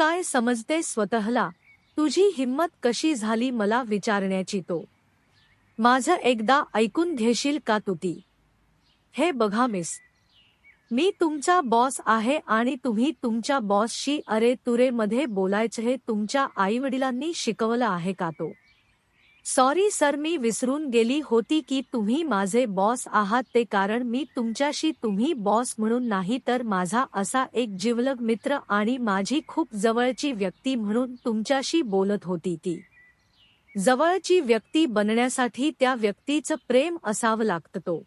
काय समजते स्वतःला? तुझी हिम्मत कशी झाली मला विचारण्याची? तो माझं एकदा ऐकून घेशील का तू? ती हे बघा मिस, मी तुमचा बॉस आहे आणि तुम्ही तुमच्या बॉसशी अरे तुरे मध्ये बोलायचं हे तुमच्या आईवडिलांनी शिकवलं आहे का? तो सॉरी सर, मी विसरून गेली होती की तुम्ही माझे बॉस आहात ते, कारण मी तुमच्याशी तुम्ही बॉस म्हणून नाही तर माझा असा एक जिवलग मित्र आणि माझी खूप जवळची व्यक्ती म्हणून तुमच्याशी बोलत होती. ती जवळची व्यक्ती बनण्यासाठी त्या व्यक्तीचं प्रेम असावं लागतं. तो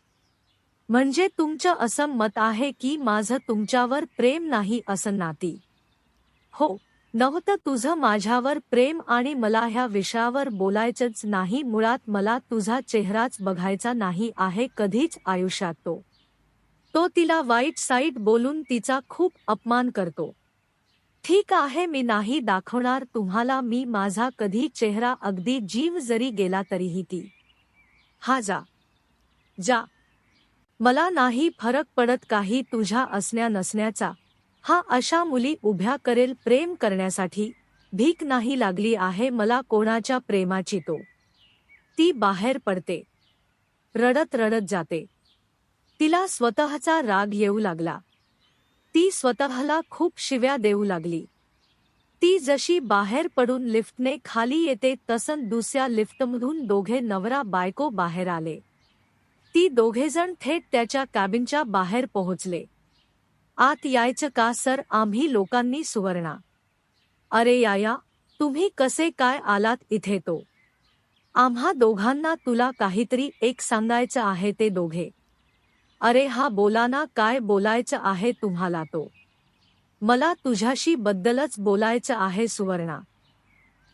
म्हणजे तुमचं असं मत आहे की माझं तुमच्यावर प्रेम नाही असं? नाती हो नव्हतं तुझं माझ्यावर प्रेम आणि मला ह्या विषयावर बोलायचंच नाही. मुळात मला तुझा चेहराच बघायचा नाही आहे कधीच आयुष्यात. तो तिला वाईट साईट बोलून तिचा खूप अपमान करतो. ठीक आहे, मी नाही दाखवणार तुम्हाला मी माझा कधी चेहरा, अगदी जीव जरी गेला तरीही. ती हा जा जा, मला नाही फरक पडत काही तुझ्या असण्या नसण्याचा. हा अशा मुली उभ्या करेल प्रेम करण्यासाठी. भीक नाही लागली आहे मला कोणाच्या प्रेमाची. ती बाहेर पडते, रडत रडत जाते. तिला स्वतःचा राग येऊ लागला. ती स्वतःला खूप शिव्या देऊ लागली. ती जशी बाहेर पडून लिफ्टने खाली येते तसं दुसऱ्या लिफ्टमधून दोघे नवरा बायको बाहेर आले. ती दोघेजण थेट त्याच्या कॅबिनच्या बाहेर पोहोचले. आत यायचं का सर, आम्ही लोकांनी? सुवर्णा, अरे याया, तुम्ही कसे काय आलात इथे? तो आम्हा दोघांना तुला काहीतरी एक सांगायचं आहे. ते दोघे, अरे हा बोला ना, काय बोलायचं आहे तुम्हाला? तो मला तुझ्याशी बद्दलच बोलायचं आहे. सुवर्णा,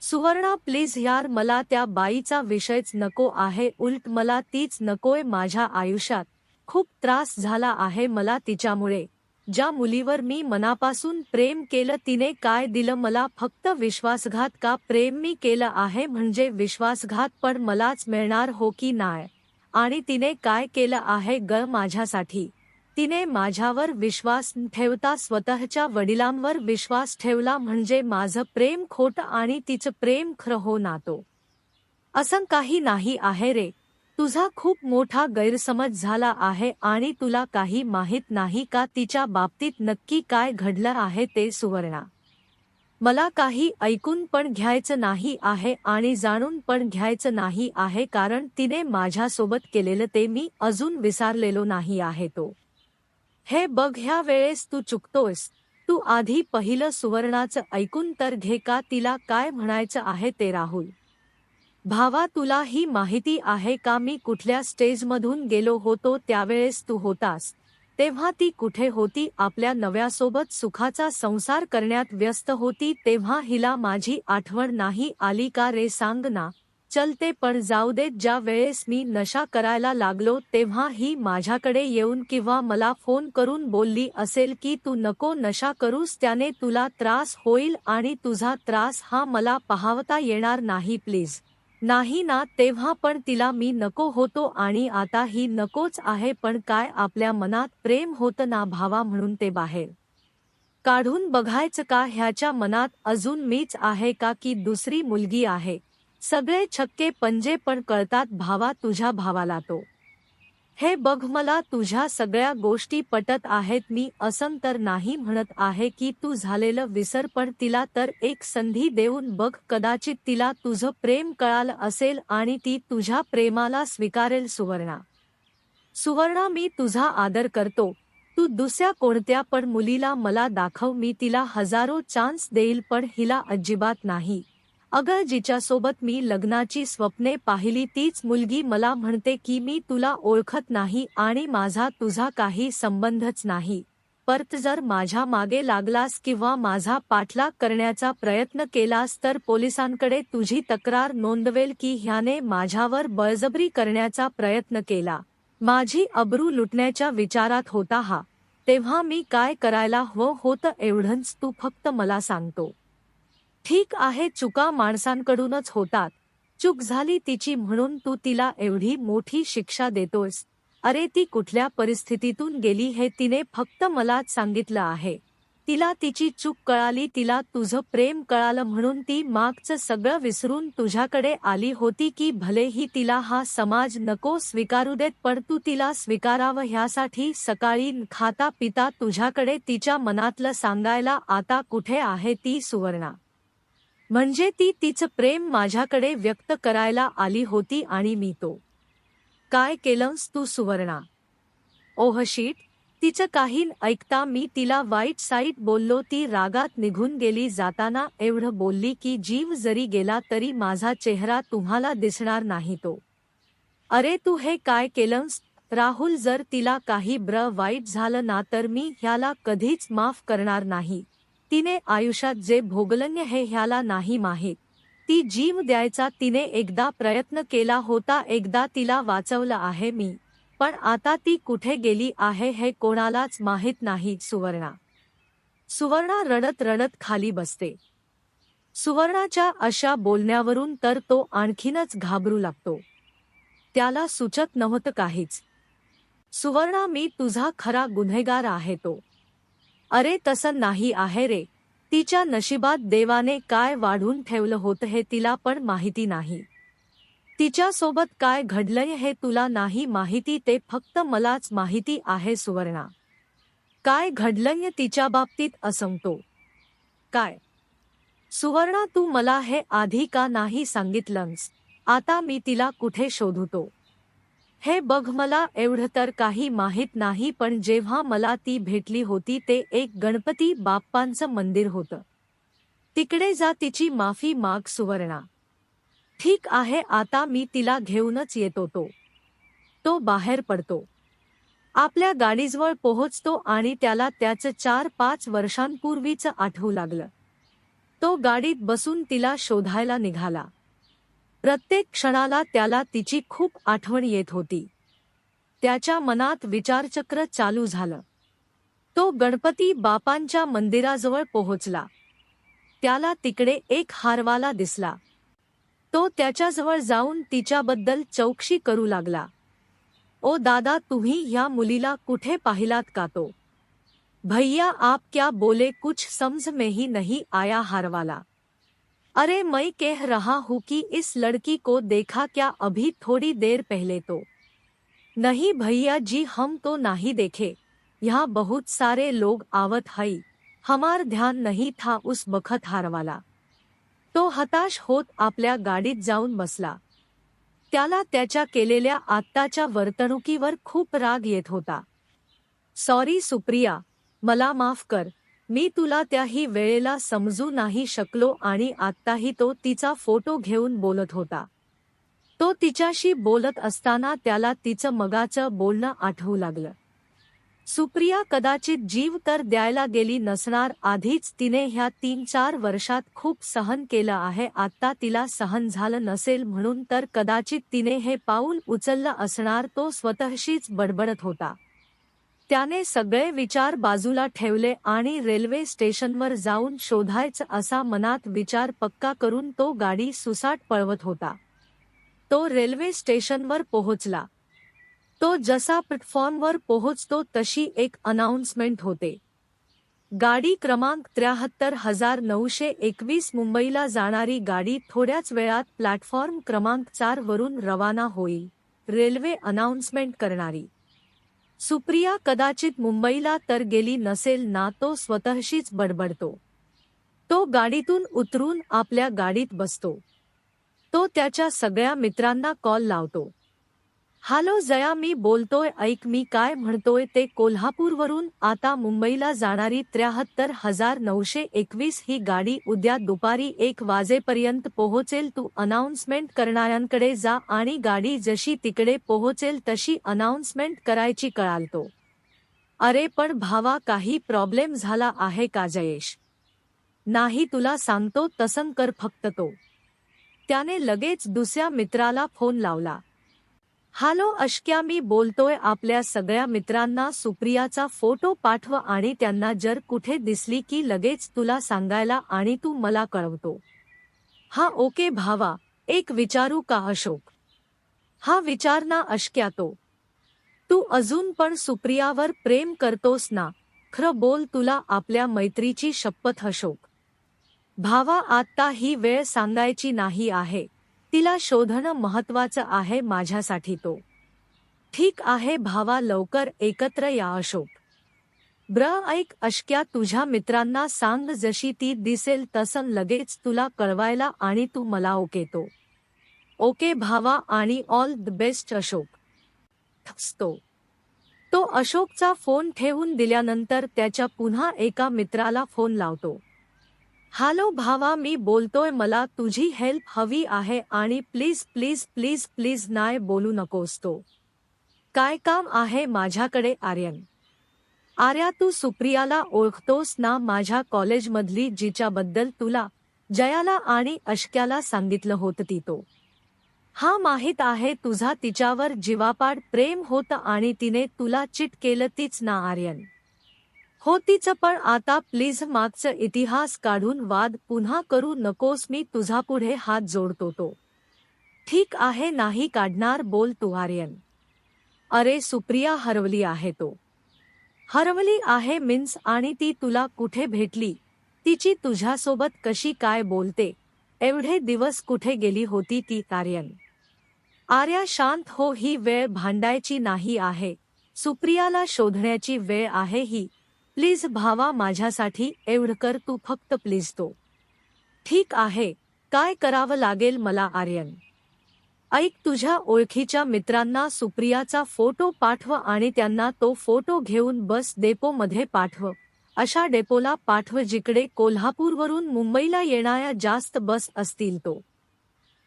सुवर्णा प्लीज यार, मला त्या बाईचा विषयच नको आहे. उलट मला तीच नकोय माझ्या आयुष्यात. खूप त्रास झाला आहे मला तिच्यामुळे. ज्या मुलीवर मी मनापासून प्रेम केलं तिने काय दिलं मला? फक्त विश्वासघात. का प्रेम मी केलं आहे म्हणजे विश्वासघात पण मलाच मिळणार हो की नाय? आणि तिने काय केलं आहे ग माझ्यासाठी? तिने माझ्यावर विश्वास न ठेवता स्वतःच्या वडिलांवर विश्वास ठेवला. म्हणजे माझं प्रेम खोटं आणि तिचं प्रेम खरं हो ना? तो असं काही नाही आहे रे. तुझा खूप मोठा गैरसमज झाला आहे आणि तुला काही माहित नाही का तिच्या बाबतीत नक्की काय घडलं आहे ते? सुवर्णा, मला काही ऐकून पण घ्यायचं नाही आहे आणि जाणून पण घ्यायचं नाही आहे, कारण तिने माझ्यासोबत केलेलं ते मी अजून विसरलेलो नाही आहे. तो हे बघ, ह्या वेळेस तू चुकतोयस. तू आधी पहिलं सुवर्णाचं ऐकून तर घे. का तिला काय म्हणायचं आहे ते? राहुल भावा, तुला ही माहिती आहे का मी कुठल्या स्टेजमधून गेलो होतो? त्यावेळेस तू होतास तेव्हा ती कुठे होती? आपल्या नव्यासोबत सुखाचा संसार करण्यात व्यस्त होती. तेव्हा हिला माझी आठवण नाही आली का रे? सांग ना. चलते पण जाऊ देत. ज्या वेळेस मी नशा करायला लागलो तेव्हा ही माझ्याकडे येऊन किंवा मला फोन करून बोलली असेल की तू नको नशा करूस, त्याने तुला त्रास होईल आणि तुझा त्रास हा मला पाहवता येणार नाही. प्लीज. नाही ना, तेव्हा पण तिला मी नको होतो आणि आता ही नकोच आहे. पण काय, आपल्या मनात प्रेम होतं ना भावा, म्हणून ते बाहेर काढून बघायचं का? ह्याच्या मनात अजून मीच आहे का की दुसरी मुलगी आहे? सगळे छक्के पंजे पण कळतात भावा तुझ्या भावाला. तो हे बघ, मला तुझ्या सगळ्या गोष्टी पटत आहेत. मी असं तर नाही म्हणत आहे की तू झालेलं विसर, पण तिला तर एक संधी देऊन बघ. कदाचित तिला तुझं प्रेम कळालं असेल आणि ती तुझ्या प्रेमाला स्वीकारेल. सुवर्णा, सुवर्णा, मी तुझा आदर करतो. तू दुसऱ्या कोणत्या पण मुलीला मला दाखव, मी तिला हजारो चान्स देईल, पण हिला अजिबात नाही. अगं, जिच्यासोबत मी लग्नाची स्वप्ने पाहिली तीच मुलगी मला म्हणते की मी तुला ओळखत नाही आणि माझा तुझा काही संबंधच नाही. परत जर माझ्या मागे लागलास किंवा माझा पाठलाग करण्याचा प्रयत्न केलास तर पोलिसांकडे तुझी तक्रार नोंदवेल की ह्याने माझ्यावर बळजबरी करण्याचा प्रयत्न केला. माझी अब्रू लुटण्याच्या विचारात होता हा. तेव्हा मी काय करायला हवं होतं एवढंच तू फक्त मला सांगतो. ठीक आहे, चुका माणसांकडूनच होतात. चूक झाली तिची म्हणून तू तिला एवढी मोठी शिक्षा देतोयस? अरे, ती कुठल्या परिस्थितीतून गेली हे तिने फक्त मलाच सांगितलं आहे. तिला तिची चूक कळाली, तिला तुझं प्रेम कळालं म्हणून ती मागचं सगळं विसरून तुझ्याकडे आली होती की भलेही तिला हा समाज नको स्वीकारू देत, पण तू तिला स्वीकारावं ह्यासाठी सकाळी खाता पिता तुझ्याकडे तिच्या मनातलं सांगायला आता कुठे आहे ती सुवर्णा. म्हणजे ती तिचं प्रेम माझ्याकडे व्यक्त करायला आली होती आणि मी तो काय केलंस तू सुवर्णा. Oh shit. तिचं काही ऐकता मी तिला वाईट साईट बोललो. ती रागात निघून गेली. जाताना एवढं बोलली की जीव जरी गेला तरी माझा चेहरा तुम्हाला दिसणार नाही तो. अरे तू हे काय केलंस राहुल. जर तिला काही वाईट झालं ना तर मी ह्याला कधीच माफ करणार नाही. तिने आयुष्यात जे भोगलं हे ह्याला नाही माहीत. ती जीव द्यायचा तिने एकदा प्रयत्न केला होता, एकदा तिला वाचवलं आहे मी, पण आता ती कुठे गेली आहे हे कोणालाच माहीत नाही. सुवर्णा रडत रडत खाली बसते. सुवर्णाच्या अशा बोलण्यावरून तर तो आणखीनच घाबरू लागतो. त्याला सुचत नव्हतं काहीच. सुवर्णा मी तुझा खरा गुन्हेगार आहे तो. अरे तसं नाही आहे रे. तिच्या नशिबात देवाने काय वाढून ठेवलं होतं हे तिला पण माहिती नाही. तिच्यासोबत काय घडलंय हे तुला नाही माहिती, ते फक्त मलाच माहिती आहे. सुवर्णा काय घडलंय तिच्या बाबतीत असंगतो काय. सुवर्णा तू मला हे आधी का नाही सांगितलंस. आता मी तिला कुठे शोधतो. हे बघ मला एवढं तर काही माहित नाही, पण जेव्हा मला ती भेटली होती ते एक गणपती बाप्पांचं मंदिर होतं. तिकडे जा, तिची माफी माग. सुवर्णा ठीक आहे, आता मी तिला घेऊनच येतो. तो बाहेर पडतो. आपल्या गाडीजवळ पोहोचतो आणि त्याला त्याचं 4-5 वर्षांपूर्वीचं आठवू लागलं. तो गाडीत बसून तिला शोधायला निघाला. प्रत्येक क्षणाला त्याला तिची खूप आठवण येत होती. त्याच्या मनात विचारचक्र चालू झालं. तो गणपती बापांच्या मंदिराजवळ पोहोचला. त्याला तिकडे एक हारवाला दिसला. तो त्याच्याजवळ जाऊन तिच्याबद्दल चौकशी करू लागला. ओ दादा, तुम्ही ह्या मुलीला कुठे पाहिलात का. तो भैया आप क्या बोले, कुछ समझ में ही नहीं आया. हारवाला अरे मैं कह रहा हूँ कि इस लड़की को देखा क्या अभी थोड़ी देर पहले. तो नहीं भैया जी, हम तो नहीं देखे. यहाँ बहुत सारे लोग आवत हई, हमार ध्यान नहीं था उस बखत. हारवाला तो हताश होत आपल्या गाडीत जाऊन बसला. त्याला त्याच्या केलेल्या आत्ताच्या वर्तणुकीवर खूप राग येत होता. सॉरी सुप्रिया, मला माफ कर. मी तुला त्याही वेळेला समजू नाही शकलो आणि आत्ताही. तो तिचा फोटो घेऊन बोलत होता. तो तिच्याशी बोलत असताना त्याला तिचं मगाचं बोलणं आठवू लागलं. सुप्रिया कदाचित जीव तर द्यायला गेली नसणार. आधीच तिने ह्या 3-4 वर्षात खूप सहन केलं आहे. आता तिला सहन झालं नसेल म्हणून तर कदाचित तिने हे पाऊल उचललं असणार. तो स्वतःशीच बडबडत होता. त्याने सगळे विचार बाजूला ठेवले आणि रेल्वे स्टेशनवर जाऊन शोधायचं असा मनात विचार पक्का करून तो गाडी सुसाट पळवत होता. तो रेल्वे स्टेशनवर पोहोचला. तो जसा प्लॅटफॉर्मवर पोहोचतो तशी एक अनाउन्समेंट होते. गाडी क्रमांक 73,921 मुंबईला जाणारी गाडी थोड्याच वेळात प्लॅटफॉर्म क्रमांक 4 वरून रवाना होईल. रेल्वे अनाउन्समेंट करणारी सुप्रिया कदाचित मुंबईला तर गेली नसेल ना. तो स्वतःशीच बडबडतो. तो गाडीतून उतरून आपल्या गाडीत बसतो. तो त्याच्या सगळ्या मित्रांना कॉल लावतो. हॅलो जया, मी बोलतोय, ऐक मी काय म्हणतोय ते. कोल्हापूरवरून आता मुंबईला जाणारी 73,921 ही गाडी उद्या दुपारी 1 वाजेपर्यंत पोहोचेल. तू अनाउन्समेंट करणाऱ्यांकडे जा आणि गाडी जशी तिकडे पोहोचेल तशी अनाउन्समेंट करायची, कळालतो. अरे पण भावा, काही प्रॉब्लेम झाला आहे का जयेश. नाही, तुला सांगतो तसं कर फक्त. तो त्याने लगेच दुसऱ्या मित्राला फोन लावला. हॅलो अश्क्या, मी बोलतोय. आपल्या सगळ्या मित्रांना सुप्रियाचा फोटो पाठव आणि त्यांना जर कुठे दिसली की लगेच तुला सांगायला आणि तू मला कळवतो. हा ओके भावा. एक विचारू का अशोक. हा विचार ना अश्क्या. तो तू अजून पण सुप्रियावर प्रेम करतोस ना. खरं बोल, तुला आपल्या मैत्रीची शपथ अशोक. भावा, आता ही वेळ सांगायची नाही आहे. तिला शोधणं महत्वाचं आहे माझ्यासाठी तो. ठीक आहे भावा, लवकर एकत्र या अशोक. ऐक अश्क्या, तुझ्या मित्रांना सांग जशी ती दिसेल तसं लगेच तुला कळवायला आणि तू मला ओके तो. ओके भावा, आणि ऑल द बेस्ट अशोक. तो अशोकचा फोन ठेवून दिल्यानंतर त्याच्या पुन्हा एका मित्राला फोन लावतो. हॅलो भावा, मी बोलतोय, मला तुझी हेल्प हवी आहे आणि प्लीज प्लीज प्लीज प्लीज नाही बोलू नकोस तो. काय काम आहे माझ्याकडे आर्यन. आर्या, तू सुप्रियाला ओळखतोस ना, माझ्या कॉलेजमधली, जिच्याबद्दल तुला, जयाला आणि अश्क्याला सांगितलं होतं ती तो. हा, माहित आहे, तुझा तिच्यावर जीवापाड प्रेम होतं आणि तिने तुला चिट केलं तीच ना आर्यन. हो, तिचं, पण आता प्लीज मागचं इतिहास काढून वाद पुन्हा करू नकोस, मी तुझ्यापुढे हात जोडतो तो. ठीक आहे, नाही काढणार, बोल तू आर्यन. अरे सुप्रिया हरवली आहे तो. हरवली आहे मीन्स, आणि ती तुला कुठे भेटली, तिची तुझ्यासोबत कशी काय बोलते, एवढे दिवस कुठे गेली होती ती आर्यन. आर्या, शांत हो, ही वेळ भांडायची नाही आहे, सुप्रियाला शोधण्याची वेळ आहे ही. प्लीज भावा, माझ्यासाठी एवढं कर तू फक्त प्लीज तो. ठीक आहे, काय करावं लागेल मला आर्यन. ऐक, तुझ्या ओळखीच्या मित्रांना सुप्रियाचा फोटो पाठव आणि त्यांना तो फोटो घेऊन बस डेपोमध्ये पाठव. अशा डेपोला पाठव जिकडे कोल्हापूरवरून मुंबईला येणाऱ्या जास्त बस असतील तो.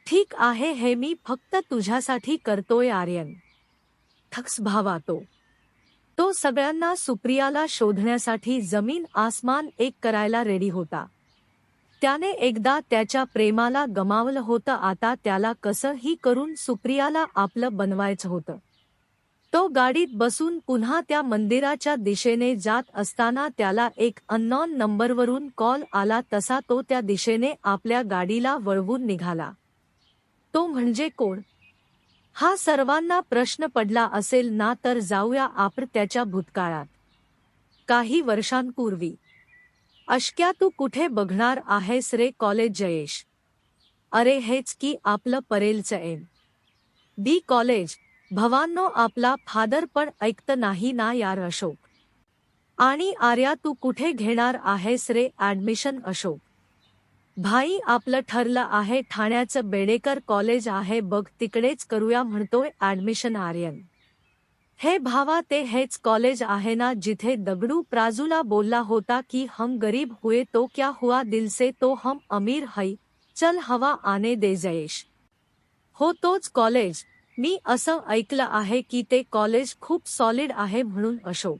ठीक आहे, हे मी फक्त तुझ्यासाठी करतोय आर्यन. थक्स भावा, तो सगळ्यांना सुप्रियाला शोधण्यासाठी जमीन आसमान एक करायला रेडी होता. त्याने एकदा त्याच्या प्रेमाला गमावलं होतं, आता त्याला कसंही करून सुप्रियाला आपलं बनवायचं होतं. तो गाडीत बसून पुन्हा त्या मंदिराच्या दिशेने जात असताना त्याला एक अननोन नंबरवरून कॉल आला, तसा तो त्या दिशेने आपल्या गाडीला वळवून निघाला. तो म्हणजे कोण, हा सर्वांना प्रश्न पडला असेल ना, तर जाऊया आपण त्याच्या भूतकाळात. काही वर्षांपूर्वी. अश्क्या, तू कुठे बघणार आहेस रे कॉलेज जयेश. अरे हेच की आपलं परेलचं बी कॉलेज. भवांनो, आपला फादर पण ऐकत नाही ना यार अशोक. आणि आर्या, तू कुठे घेणार आहेस रे ॲडमिशन अशोक. भाई, आपलं ठरलं आहे, ठाण्याचं बेडेकर कॉलेज आहे बघ, तिकडेच करूया म्हणतोय ॲडमिशन आर्यन. हे भावा, ते हेच कॉलेज आहे ना जिथे दगडू प्राजूला बोलला होता की हम गरीब हुए तो क्या हुआ, दिल से तो हम अमीर है, चल हवा आने दे जयेश. हो, तोच कॉलेज. मी असं ऐकलं आहे की ते कॉलेज खूप सॉलिड आहे म्हणून अशोक.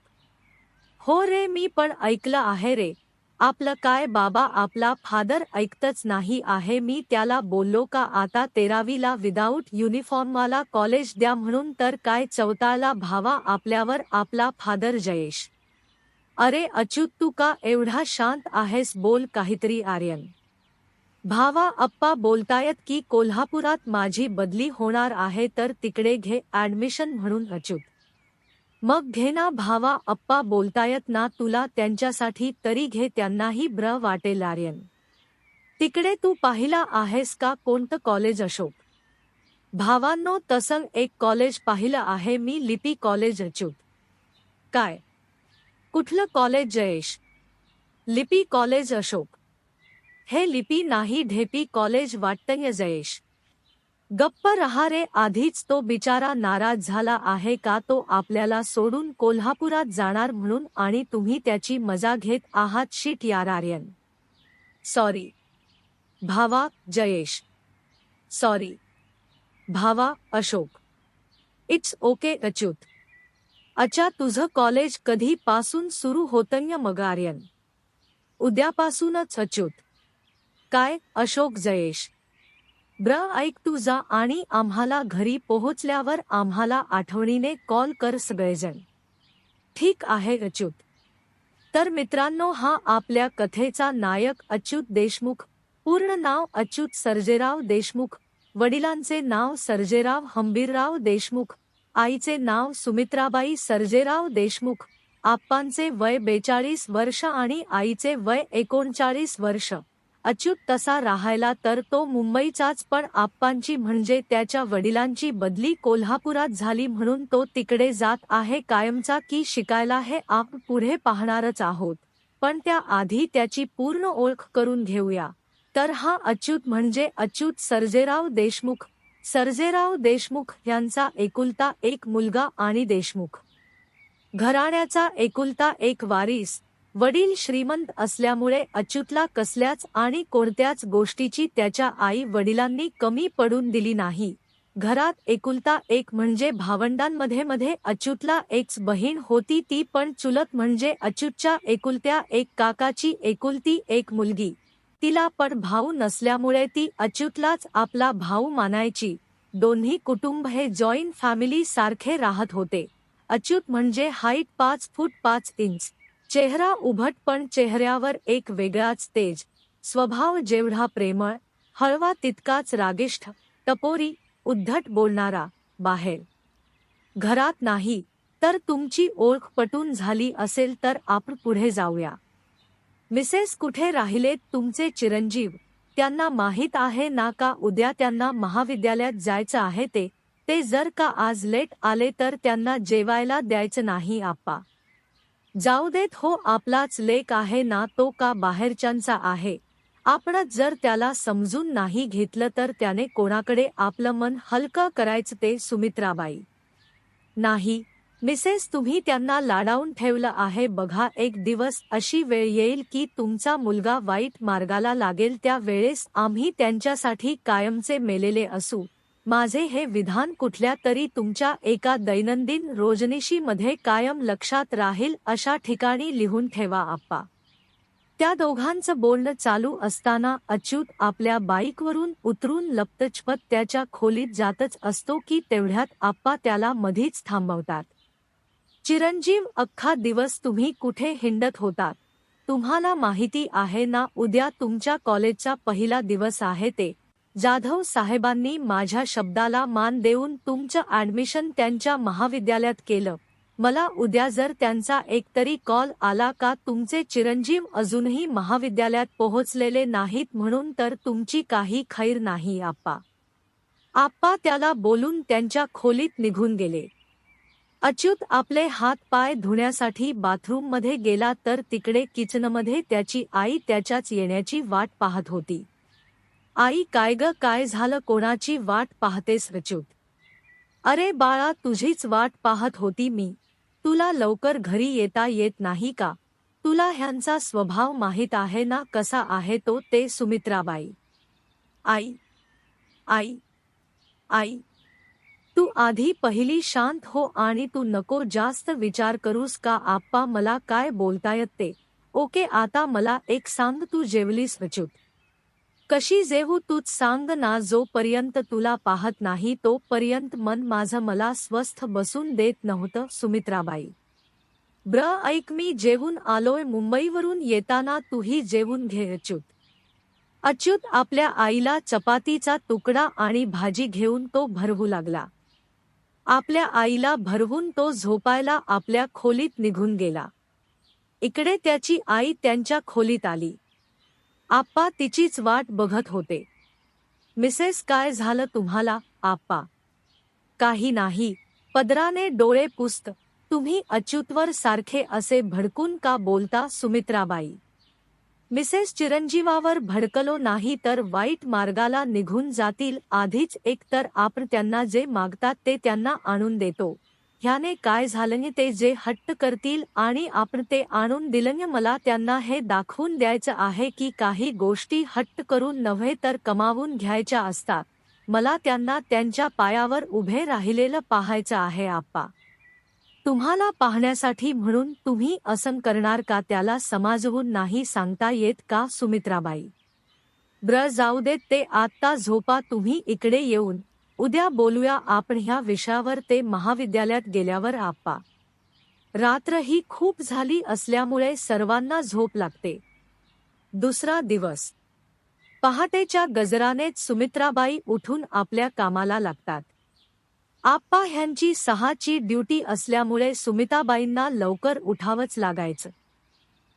हो रे, मी पण ऐकलं आहे रे. आपलं काय बाबा, आपला फादर ऐकतच नाही आहे. मी त्याला बोललो का आता 13वीला विदाऊट युनिफॉर्मवाला कॉलेज द्या म्हणून, तर काय 14ला भावा आपल्यावर आपला फादर जयेश. अरे अच्युत, तू का एवढा शांत आहेस, बोल काहीतरी आर्यन. भावा, अप्पा बोलतायत की कोल्हापुरात माझी बदली होणार आहे, तर तिकडे घे ॲडमिशन म्हणून अच्युत. मग घे ना भावा, अप्पा बोलतायत ना तुला त्यांच्यासाठी तरी घे, त्यांनाही वाटेल आर्यन. तिकडे तू पाहिला आहेस का कोणतं कॉलेज अशोक. भावांनो, तसं एक कॉलेज पाहिलं आहे मी, लिपी कॉलेज अच्युत. काय, कुठलं कॉलेज जयेश. लिपी कॉलेज अशोक. हे लिपी नाही, ढेपी कॉलेज वाटतंय जयेश. गप्प रहा रे, आधीच तो बिचारा नाराज झाला आहे का तो आपल्याला सोडून कोल्हापुरात जाणार म्हणून, आणि तुम्ही त्याची मजा घेत आहात. शिट यार आर्यन. सॉरी भावा. जयेश. सॉरी भावा. अशोक. It's okay Achyut. अच्छा, तुझं कॉलेज कधी पासून सुरू होतंय मग आर्यन. उद्यापासूनच अच्युत. काय अशोक. जयेश. ऐक, तू जा आणि आम्हाला घरी पोहोचल्यावर आम्हाला आठवणीने कॉल कर सगळेजण. ठीक आहे अच्युत. तर मित्रांनो, हा आपल्या कथेचा नायक अच्युत देशमुख. पूर्ण नाव अच्युत सर्जेराव देशमुख. वडिलांचे नाव सर्जेराव हंबीरराव देशमुख. आईचे नाव सुमित्राबाई सर्जेराव देशमुख. आप्पांचे वय 42 वर्ष आणि आईचे वय 39 वर्ष. अच्युत तसा राहायला तर तो मुंबईचाच, पण आप्पांची म्हणजे त्याच्या वडिलांची बदली कोल्हापुरात झाली म्हणून तो तिकडे जात आहे कायमचा की शिकायला हे आपण पुढे पाहणारच आहोत. पण त्याआधी त्याची पूर्ण ओळख करून घेऊया. तर हा अच्युत म्हणजे अच्युत सर्जेराव देशमुख. सर्जेराव देशमुख यांचा एकुलता एक मुलगा आणि देशमुख घराण्याचा एकुलता एक वारीस. वडील श्रीमंत असल्यामुळे अच्युतला कसल्याच आणि कोणत्याच गोष्टीची त्याच्या आई वडिलांनी कमी पडून दिली नाही. घरात एकुलता एक म्हणजे भावंडांमध्ये मध्ये अच्युतला एक बहीण होती, ती पण चुलत म्हणजे अच्युतच्या एकुलत्या एक काकाची एकुलती एक मुलगी. तिला पण भाऊ नसल्यामुळे ती अच्युतलाच आपला भाऊ मानायची. दोन्ही कुटुंब हे जॉईंट फॅमिली सारखे राहत होते. अच्युत म्हणजे हाईट 5 फूट 5 इंच, चेहरा उभट पण चेहऱ्यावर एक वेगळाच तेज, स्वभाव जेवढा प्रेमळ, हळवा तितकाच रागिष्ठ, टपोरी, उद्धट बोलणारा. बाहेर घरात नाही. तर तुमची ओळख पटून झाली असेल तर आपण पुढे जाऊया. मिसेस कुठे राहिलेत तुमचे चिरंजीव? त्यांना माहीत आहे ना का उद्या त्यांना महाविद्यालयात जायचं आहे ते जर का आज लेट आले तर त्यांना जेवायला द्यायचं नाही आप्पा. जाऊ देत हो, आपलाच लेक आहे ना तो, का बाहेरच्यांचा आहे. आपणच जर त्याला समजून नाही घेतलं तर त्याने कोणाकडे आपलं मन हलकं करायचं ते? सुमित्राबाई. नाही मिसेस, तुम्ही त्यांना लाडावून ठेवलं आहे बघा. एक दिवस अशी वेळ येईल की तुमचा मुलगा वाईट मार्गाला लागेल, त्या वेळेस आम्ही त्यांच्यासाठी कायमचे मेलेले असू. माझे हे विधान कुठल्या तरी तुमच्या एका दैनंदिन रोजनिशीमध्ये कायम लक्षात राहील अशा ठिकाणी लिहून ठेवा आप्पा. त्या दोघांचं बोलणं चालू असताना अच्युत आपल्या बाईकवरून उतरून लपतछपत त्याच्या खोलीत जातच असतो की तेवढ्यात आप्पा त्याला मधीच थांबवतात. चिरंजीव, अख्खा दिवस तुम्ही कुठे हिंडत होतात? तुम्हाला माहिती आहे ना उद्या तुमच्या कॉलेजचा पहिला दिवस आहे ते. जाधव साहेबांनी माझ्या शब्दाला मान देऊन तुमचं ॲडमिशन त्यांच्या महाविद्यालयात केलं. मला उद्या जर त्यांचा एकतरी कॉल आला का तुमचे चिरंजीव अजूनही महाविद्यालयात पोहोचलेले नाहीत म्हणून, तर तुमची काही खैर नाही आप्पा. आप्पा त्याला बोलून त्यांच्या खोलीत निघून गेले. अच्युत आपले हात पाय धुण्यासाठी बाथरूममध्ये गेला तर तिकडे किचनमध्ये त्याची आई त्याच्याच येण्याची वाट पाहत होती. आई, काय ग, काय झालं? कोणाची वाट पाहतेस अच्युत? अरे बाळा, तुझीच वाट पाहत होती मी. तुला लवकर घरी येता येत नाही का? तुला ह्यांचा स्वभाव माहीत आहे ना कसा आहे तो ते? सुमित्राबाई. आई आई आई तू आधी पहिली शांत हो आणि तू नको जास्त विचार करूस का आप्पा? मला काय बोलतायत ते? ओके, आता मला एक सांग, तू जेवलीस अच्युत? कशी जेवू तूच सांग ना. जोपर्यंत तुला पाहत नाही तोपर्यंत मन माझं मला स्वस्थ बसून देत नव्हतं. सुमित्राबाई. ऐक, मी जेवून आलोय मुंबईवरून येताना, तूही जेवून घे अच्युत. अच्युत आपल्या आईला चपातीचा तुकडा आणि भाजी घेऊन तो भरवू लागला. आपल्या आईला भरवून तो झोपायला आपल्या खोलीत निघून गेला. इकडे त्याची आई त्यांच्या खोलीत आली. आप्पा तिचीच वाट बघत होते. मिसेस, काय झालं तुम्हाला? आप्पा. काही नाही. पदराने डोळे पुसत. तुम्ही अच्युतवर सारखे असे भडकून का बोलता? सुमित्राबाई. मिसेस, चिरंजीवावर भडकलो नाही तर वाईट मार्गाला निघून जातील. आधीच एक तर आपण त्यांना जे मागतात ते त्यांना आणून देतो. ह्याने काय झालं, ते जे हट्ट करतील आणि आपण ते आणून दिलं, मला त्यांना हे दाखवून द्यायचं आहे की काही गोष्टी हट्ट करून नव्हे तर कमावून घ्यायच्या असतात. मला त्यांना त्यांच्या पायावर उभे राहिलेलं पाहायचं आहे आप्पा. तुम्हाला पाहण्यासाठी म्हणून तुम्ही असं करणार का? त्याला समजावून नाही सांगता येत का? सुमित्राबाई. जाऊ देत ते, आत्ता झोपा तुम्ही. इकडे येऊन उद्या बोलूया आपण ह्या विषयावर, ते महाविद्यालयात गेल्यावर आप्पा. रात्र ही खूप झाली असल्यामुळे सर्वांना झोप लागते. दुसरा दिवस. पहाटेच्या गजरानेच सुमित्राबाई उठून आपल्या कामाला लागतात. आप्पा ह्यांची 6ची ड्युटी असल्यामुळे सुमिताबाईंना लवकर उठावंच लागायचं.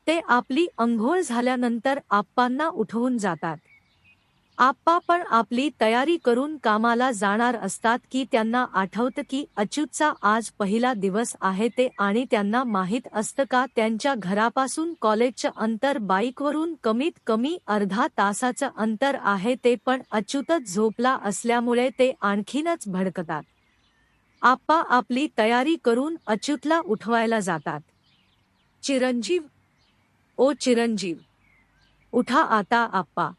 ते आपली अंघोळ झाल्यानंतर आप्पांना उठवून जातात. आप्पा पण आपली तयारी करून कामाला जाणार असतात की त्यांना आठवतं की अच्युतचा आज पहिला दिवस आहे ते, आणि त्यांना माहीत असतं का त्यांच्या घरापासून कॉलेजचं अंतर बाईकवरून कमीत कमी अर्धा तासाचं अंतर आहे ते, पण अच्युतच झोपला असल्यामुळे ते आणखीनच भडकतात. आप्पा आपली तयारी करून अच्युतला उठवायला जातात. चिरंजीव, ओ चिरंजीव, उठा आता आप्पा.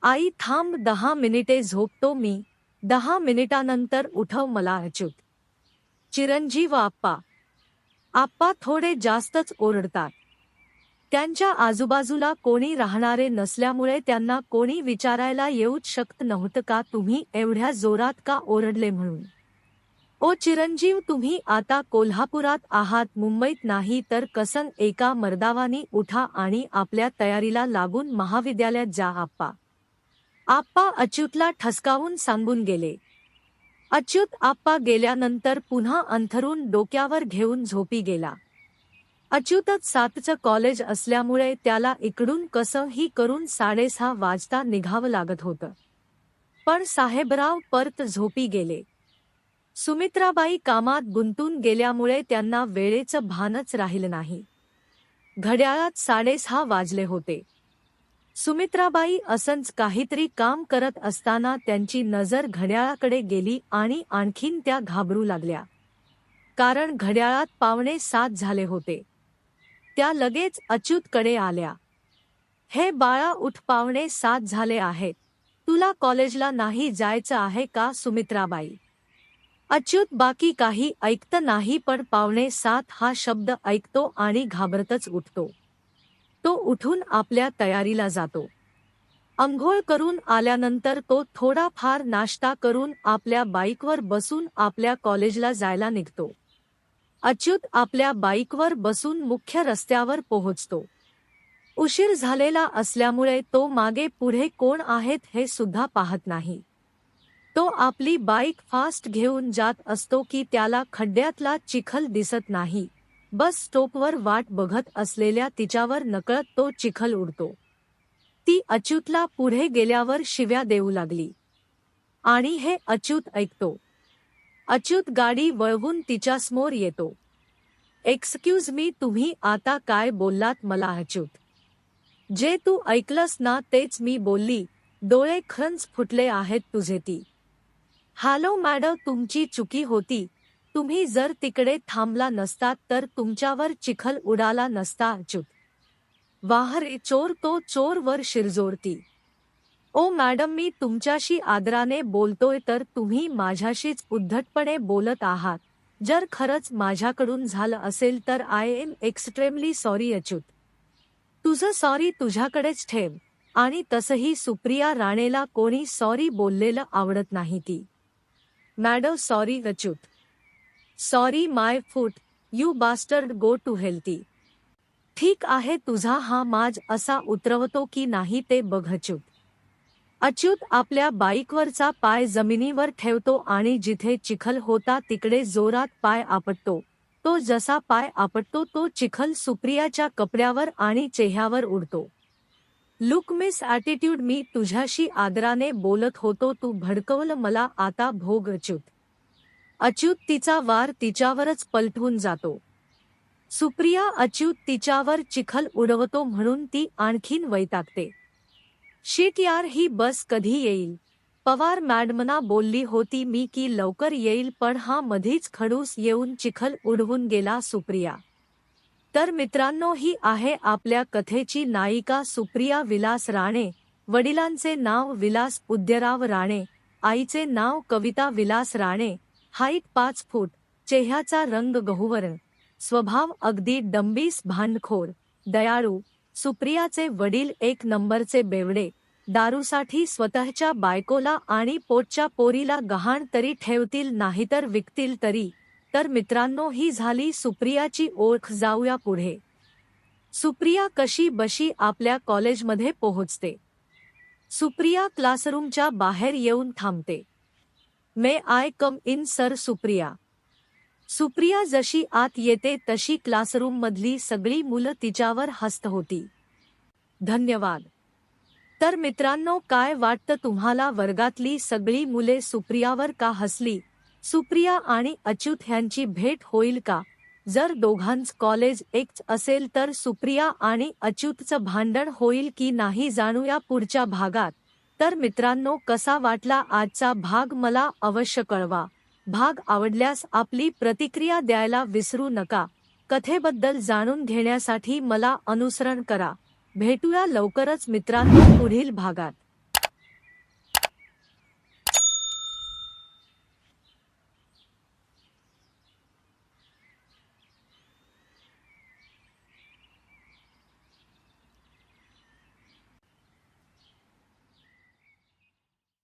आई थांब 10 मिनिटे झोपतो मी, 10 मिनिटानंतर उठव मला अच्युत. चिरंजीव आप्पा. आप्पा थोडे जास्तच ओरडतात. त्यांच्या आजूबाजूला कोणी राहणारे नसल्यामुळे त्यांना कोणी विचारायला येऊच शकत नव्हतं का तुम्ही एवढ्या जोरात का ओरडले म्हणून. ओ चिरंजीव, तुम्ही आता कोल्हापुरात आहात, मुंबईत नाही तर कसं. एका मर्दावानी उठा आणि आपल्या तयारीला लागून महाविद्यालयात जा आप्पा. आप्पा अच्युतला ठसकावून सांगून गेले. अच्युत आप्पा गेल्यानंतर पुन्हा अंथरून डोक्यावर घेऊन झोपी गेला. अच्युतच 7चं कॉलेज असल्यामुळे त्याला इकडून कसंही करून 6:30 वाजता निघावं लागत होतं. पण साहेबराव परत झोपी गेले. सुमित्राबाई कामात गुंतून गेल्यामुळे त्यांना वेळेचं भानच राहिलं नाही. घड्याळात 6:30 वाजले होते. सुमित्राबाई असंच काहीतरी काम करत असताना त्यांची नजर घड्याळाकडे गेली आणि आणखीन त्या घाबरू लागल्या. कारण घड्याळात 6:45 झाले होते. त्या लगेच अच्युतकडे आल्या. हे बाळा उठ, 6:45 झाले आहेत. तुला कॉलेजला नाही जायचं आहे का सुमित्राबाई? अच्युत बाकी काही ऐकत नाही, पण 6:45 हा शब्द ऐकतो आणि घाबरतच उठतो. तो उठून आपल्या तयारीला जातो. अंघोळ करून आल्यानंतर तो थोडाफार नाश्ता करून आपल्या बाईकवर बसून आपल्या कॉलेजला जायला निघतो. अच्युत आपल्या बाईकवर बसून मुख्य रस्त्यावर पोहोचतो. उशीर झालेला असल्यामुळे तो मागे पुढे कोण आहेत हे सुद्धा पाहत नाही. तो आपली बाईक फास्ट घेऊन जात असतो की त्याला खड्ड्यातला चिखल दिसत नाही. बस स्टॉपवर वाट बघत असलेल्या तिच्यावर नकळत तो चिखल उडतो. ती अच्युतला पुढे गेल्यावर शिव्या देऊ लागली. आणि हे अच्युत ऐकतो. अच्युत गाडी वळवून तिच्यासमोर येतो. एक्सक्यूज मी, तुम्ही आता काय बोललात मला अच्युत? जे तू ऐकलंस ना तेच मी बोलली. डोळे खरंच फुटले आहेत तुझे. ती हॅलो मॅडम, तुमची चुकी होती. तुम्ही जर तिकडे थांबला नसतात तर तुमच्यावर चिखल उडाला नसता अच्युत. वाह रे चोर, तो चोर वर शिरजोरती. ओ मॅडम, मी तुमच्याशी आदराने बोलतोय तर तुम्ही माझ्याशीच उद्धटपणे बोलत आहात. जर खरंच माझ्याकडून झालं असेल तर I am extremely sorry Achyut. तुझं सॉरी तुझ्याकडेच ठेव. आणि तसंही सुप्रिया राणेला कोणी सॉरी बोललेलं आवडत नाही. ती madam sorry Achyut. Sorry my foot, you bastard, go to healthy. ठीक आहे, तुझा हा माज असा उतरवतो की नाही ते बघ अच्युत. अच्युत आपल्या बाईकवरचा पाय जमिनीवर ठेवतो आणि जिथे चिखल होता तिकडे जोरात पाय आपटतो. तो जसा पाय आपटतो तो चिखल सुप्रियाच्या कपड्यावर आणि चेहऱ्यावर उडतो. लुक मिस ॲटिट्यूड, मी तुझ्याशी आदराने बोलत होतो, तू भडकवलं मला, आता भोग अच्युत. अच्युत तिचा वार तिच्यावरच पलटून जातो. सुप्रिया अच्युत तिच्यावर चिखल उडवतो म्हणून ती आणखीन वैतागते. शिट यार, ही बस कधी येईल? पवार मॅडमना बोलली होती मी की लवकर येईल, पण हा मधीच खडूस येऊन चिखल उडवून गेला. सुप्रिया. तर मित्रांनो, ही आहे आपल्या कथेची नायिका सुप्रिया विलास राणे. वडिलांचे नाव विलास उद्यराव राणे, आईचे नाव कविता विलास राणे. हाईट 5 फूट, चेहऱ्याचा रंग गहूवर्ण, स्वभाव अगदी डंबीस, भांडखोर, दयाळू. सुप्रियाचे वडील एक नंबरचे बेवडे. दारूसाठी स्वतःच्या बायकोला आणि पोटच्या पोरीला गहाण तरी ठेवतील नाहीतर विकतील तरी. तर मित्रांनो, ही झाली सुप्रियाची ओळख. जाऊया पुढे. सुप्रिया कशी बशी आपल्या कॉलेजमध्ये पोहोचते. सुप्रिया क्लासरूमच्या बाहेर येऊन थांबते. May I come in sir Supriya. Supriya जशी आत येते तशी क्लासरूममधली सगळी मुलं तिच्यावर हसत होती. धन्यवाद. तर मित्रांनो, काय वाटतं तुम्हाला, वर्गातली सगळी मुले सुप्रियावर का हसली? सुप्रिया आणि अच्युत ह्यांची भेट होईल का? जर दोघांचं कॉलेज एकच असेल तर सुप्रिया आणि अच्युतचं भांडण होईल की नाही, जाणूया पुढच्या भागात. तर मित्रांनो, कसा वाटला आजचा भाग मला अवश्य कळवा. भाग आवडल्यास आपली प्रतिक्रिया द्यायला विसरू नका. कथेबद्दल जाणून घेण्यासाठी मला अनुसरण करा. भेटूया लवकरच मित्रांनो पुढील भागात.